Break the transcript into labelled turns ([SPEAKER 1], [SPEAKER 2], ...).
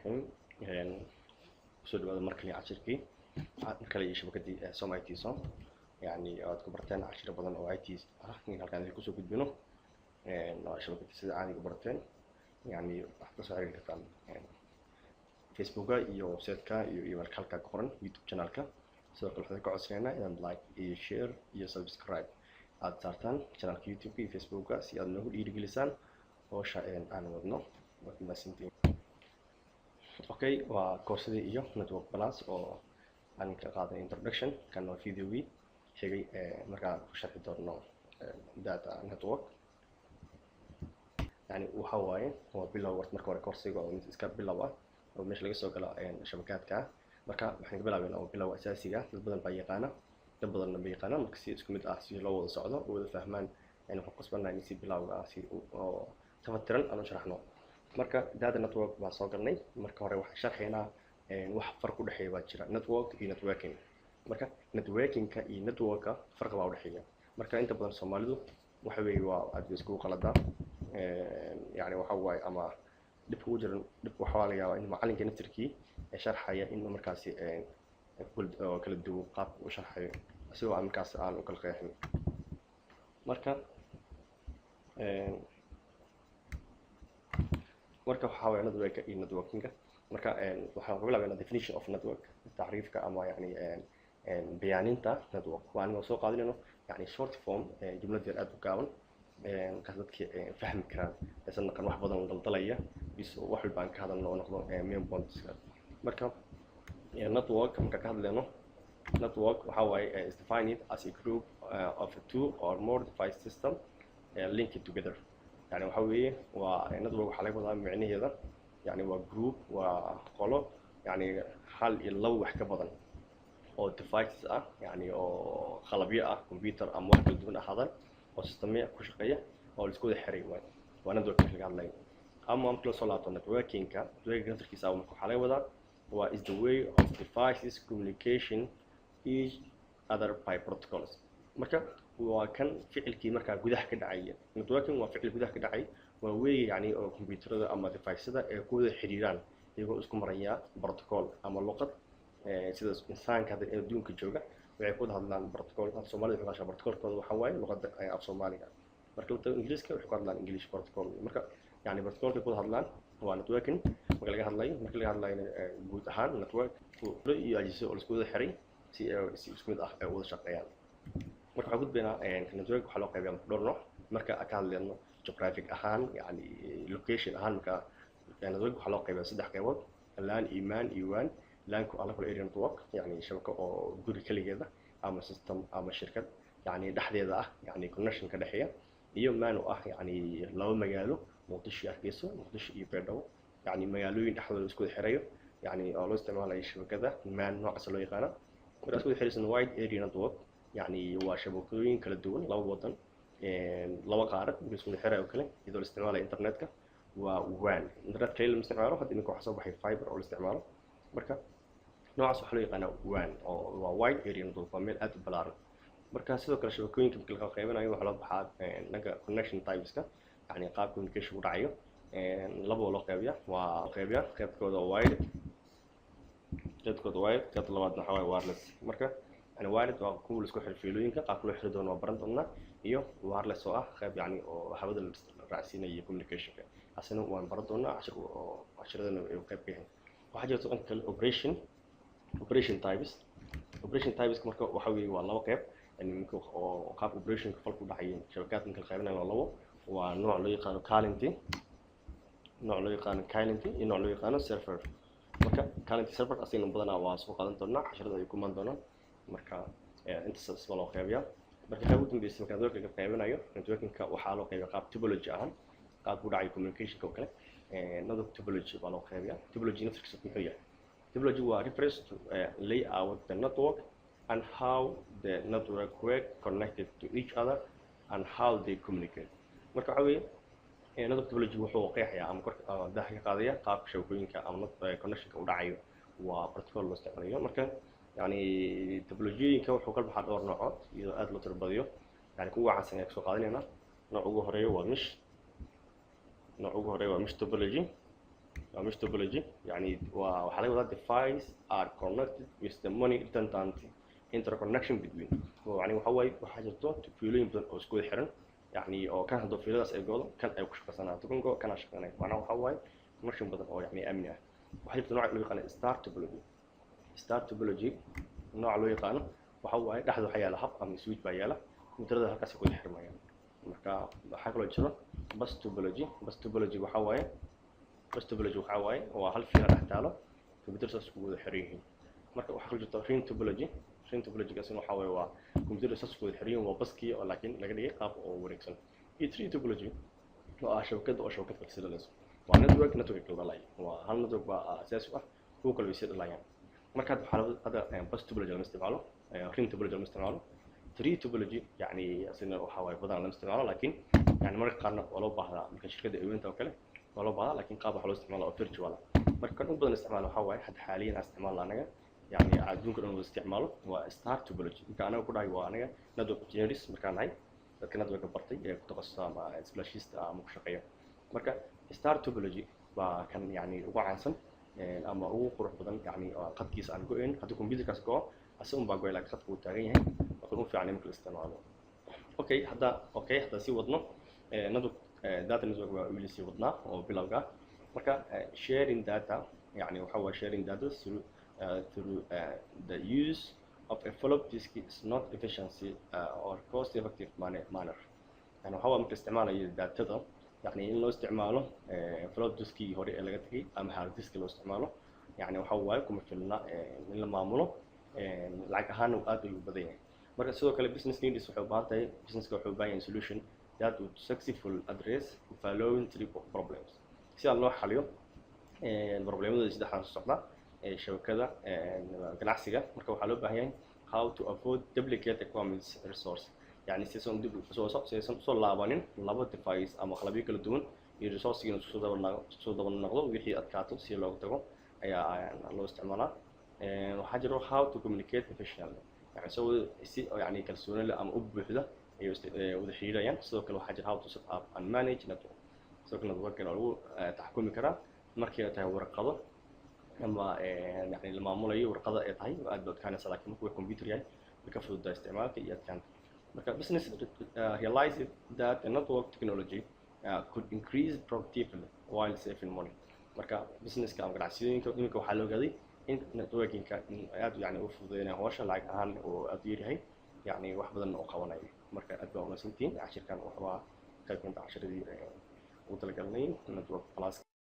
[SPEAKER 1] الرحيم. soo dhawaada markale cashirkii markale iyo shabakadii Som IT Som yani aad ku barteen cashir badan oo IT ah in halkaan ku soo gudbino shabakadii sida caadiga barteen yani wax ka soo xiriir kartaan Facebook-ga iyo website-ka iyo email-ka ku qoran YouTube channel-ka sidoo kale waxaan ka codsanaynaa inaad like iyo share iyo subscribe aad saartaan channel-ka YouTube iyo Facebook-ga si aad nagu dhiirigelisaan hawsha aan wadno waad okay waa course iyo network plus oo aan ka qaaday introduction kan waa video-gii xigay markaan ku sharxi doono data network yani waxa waaye waa bilow marka hore course-ga oo iska bilow ah oo meesha laga soo galo shabakadka marka waxaan ka bilaabaynaa oo bilow asaasiga dad badan baa yaqaana dad badanna ma yaqaana marka si isku mid ah si loo wada socdo oo wada fahmaan in wax qasbanay si bilowga ah si oo tafatiran aan sharaxno marka data network baa soo galnay marka hore waxaan sharxaynaa wax farq u dhaxeeya jira network iyo networking marka networking-ka iyo network-ka farq baa u dhaxeeya marka inta badan Soomaalidu waxa weey waa aad isku qalada yani waxa waay ama dib ugu jiran dib waxa laga yaabaa in macalinka naftirkii ay sharxaya in markaasi kala duwan qaab u sharxayo sidoo aan markaas aan u kala qeexin marka waxa weey network iyo networking marka waxaan ku bilaabaynaa definition of network taariifka ama yani bayaaninta network waan soo qaadanayno yani short form jumlad yar aad u gaaban kaas dadkii fahmi karaan isna kan wax badan daldalaya bis wax walba aan ka hadalno oo noqdo main points marka network marka ka hadlayno network waxa weey is defined as a group of two or more device system linked together يعني وحوي ونضرب حلقة هذا معنيه هذا يعني وجروب وقلو يعني حل يلوح كبدن أو devices يعني أو خلبية كمبيوتر أموال بدون هذا أو سيستمية كشقية أو السكود الحري وأنا دول كل قال لي أما أمثلة صلاة networking networking نفس الكيس أو حلقة هذا هو is the way of devices communication each other by protocols مركب وكان فعل كي مركب جدح كدعية networking وفعل جدح كدعي ووي يعني كمبيوتر أما device هذا كود حريران يقول اسمه مريا بروتوكول أما اللغة سيدا إنسان كهذا الدون كجوجا ويكون هذا البروتوكول الصومالي في عشان بروتوكول كود وحواي لغة الصومالي مركب إنجليز كيف يحكوا هذا إنجليش بروتوكول مركب يعني بروتوكول كود هذا هو networking مركب هذا جود هان network ويجلس السكود حري سكود أول شقيان marka waxa gudbeenaa network waxa loo qaybiyaa dhowr nooc marka ka hadlayno geographic ahaan yani location ahaan marka network waxa loo qaybiyaa saddex qaybood LAN iman iwan LAN ku ala kala area network yani shabakad oo guri kaligeeda ama system ama shirkad yani dhaxdeeda ah yani connection ka dhaxeeya iyo MAN oo ah yani laba magaalo Muqdisho Hargeysa Muqdisho iyo Beedow yani magaalooyin dhaxdooda isku xirayo yani oo loo isticmaalayo shabakada MAN noocaas loo yaqaan marka isku xiriirsan wide area network يعني وشبكتين كلا دول لو وطن لو قارة بيسمون حرة وكله يدور استعمال الإنترنت كا ووان الإنترنت كله مستعمله حتى إنك حسب حي فايبر أو الاستعمال مركا نوع صحلو يقنا وان أو وايد إيرين دول فميل أت بلار مركا سيدو كلا شبكتين كم كل قيمة أيوة حلو بحاد نجا connection types كا يعني قاب communication ورعيه لبوا لقيبيا وقيبيا قيب كود وايد قيب كود وايد قيب لبعض نحوي wireless مركا يعني وارد وكل اسكو حرفيلوينka qaab loo xiri doono baran doona iyo wireless oo ah qayb yani oo hawada raacsiinaya communication-ka asana waan baran doona cashiradana ay qayb ka yihiin waxa jirta in kale operation types marka waxa weey waa laba qayb yani marka oo qaab operation-ka falku dhacayeen shabakadka kala qaybinayaan waa labo waa nooc loo yaqaan client iyo nooc loo yaqaan server marka client server asina badanaa waa soo qaadan doona cashirada ay ku maan doonaan marka inta sabab loo qaybiyaa marka qaybta dambeysay marka dadka ka qaybinayo networking-ka waxa loo qaybiyaa qaab topology ahaan qaab u dhacay communication-ka kale network topology baa loo qaybiyaa topology naftiisa wuxuu yahay topology waa refers to layout the network and how the network work connected to each other and how they communicate marka waxa weeye network topology wuxuu qeexayaa ama daaha ka qaadaya qaabka shabakooyinka ama connection-ka u dhacayo waa protocol loo isticmaalayo marka يعني تبلوجيين كوحو كل بحد أور نوعات إذا أدلو تربضيو يعني كوا عسى يكسو قادين هنا نوع هريو ومش تبلوجي mesh topology يعني waxaa laga wadaa device are connected with the money redundant interconnection between يعني waxa waaye waxaa jirto fiilooyin badan oo isku xiran يعني oo kan hadoo fiiladaas ay goodo kan ay ku shaqaysanaato kan go kana shaqaynay macnaha waxa waaye connection badan oo يعني amni ah waxaa jirta nooc loo yaqaan star topology nooc loo yaqaan waxa waaye dhexda waxa yaala hab ama switch baa yaala mudrada halkaas ku xirmayaan marka waxa kale oo jiro bus topology waxa waaye waxa waaye waa hal fiilo dhex taalo computer isku wada xiran yihiin marka waxa kale jirta ring topology kaasina waxa waaye waa computer isku wada xiran yihiin waa baskii oo laakiin laga dhigay qaab oo wareegsan tree topology waa shabakad fasilayso waa network kala dhalay waa hal network baa asaas u ah kuwa kale way sidalaayaan marka hada bus topology la isticmaalo ring topology la isticmaalo tree topology يعني asina waxa waaye badan la isticmaalo laakiin يعني marka qaarna waa loo baahdaa marka shirkada event oo kale waa loo baahdaa laakiin qaab waxa loo isticmaalo oo virtual marka kan badan isticmaalo waxa waaye had xaaliyan isticmaal anaga يعني adduunka dhan wada isticmaalo waa star topology marka anaga ku dhahay waa anaga network engineers marka nahay dadka network bartay ee ku taqasusay ama specialist ama ku shaqeeya marka star topology waa kan يعني ugu caansan ama ugu qurux badan يعني qadkiisa aan go'ayn haddii computerkaas go'o asagun baa go'ay laakiin qadku uu taagan yahay wuxuu u fiican marka la isticmaalo okay hadda si wadno network data network waa wili si wadnaa oo bilowga marka sharing data يعني waxa waa sharing data through the use of a flop disk is not efficiency or cost effective manner يعني waxa waa marka isticmaalayo datada يعني in loo isticmaalo flop diskii hore ee laga tagay ama hard disk loo isticmaalo يعني waxa waaye kuma filna in la maamulo lacag ahaan aad ayuu badan yahay marka sidoo kale business needs waxay u baahan tahay businesska wuxuu u baahan yahay solution that would successful address the following three problems si aan loo xaliyo problemada saddexdan socda shabakada ganacsiga marka waxaa loo baahan yahay how to avoid duplicate requirements resource يعني سيسون دب سو لابانين لابد device ama qalabyo kala duwan iyo resource-giina soo daba noqdo wixii adkaato si loogu tago ayaa loo isticmaalaa waxaa jiro how to communicate efficiently يعني si يعني kalsooni leh ama u buuxda ay wada xiriirayaan sidoo kale waxaa jira how to set up and manage network sidoo kale network-kana lagu taxkumi karaa markii ay tahay warqado ama يعني la maamulayo warqada ay tahay aad baad kaanaysaa laakiin markuu computer yahay ka fududaa isticmaalka iyo adkaanta marka business realized that the network technology could increase productivity while saving money marka businesska ama ganacsiyoyinka iminka waxaa loo ogaaday in networking-ka aad yani u fududeynaya hawsha lacag ahaan oo aad u yaryahay yani wax badan oo qabanayo marka aad baa unaasantihiin cashirkan waxbaa qayb kamid ah cashiradii ugu talagalnay network plus